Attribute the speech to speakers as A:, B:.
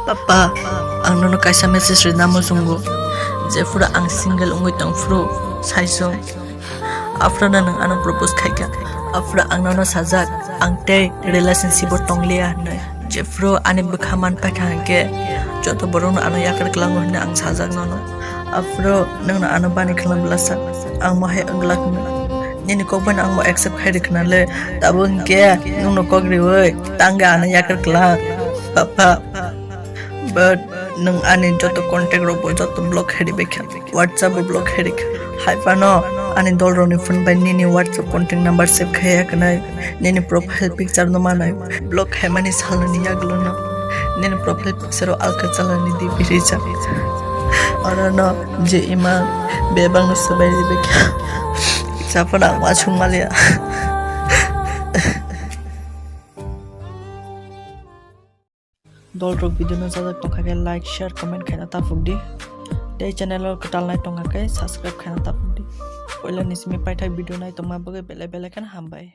A: Papa, ang nono kaisa message rin namo sunggo. Jefura ang single ungoy tang fro saisong. Afra na nang anong propose kay ka. Afra ang nono sajak ang te relationship tong liya na. Jefro ani bukhaman pa ke. Joto borong na ano yakar kelangoh na ang sajak nono. Afro nang na ano bani kelang belasa ang mahe ang lak na. Nini kok ban ang mo accept khay dikna le tabung ke nung no kok riwe tangga ano yakar kelang. Papa, but nang ani joto contact robo joto block hedi bekha WhatsApp block hedi hai pano ani dolro ni phone by nini WhatsApp contact number save khaya kana nini profile picture no manai block hai mani salani yaglo no nini profile picture alka chalani di birija ora no je ima bebang sabai bekha sapana wachung malia Dolrok video na sajak tongkake like share comment khaina tapukdi dei channel ketal nai tongkake subscribe khaina tapukdi oila nismi paithak video nai tongma bagai bele bele kan hambai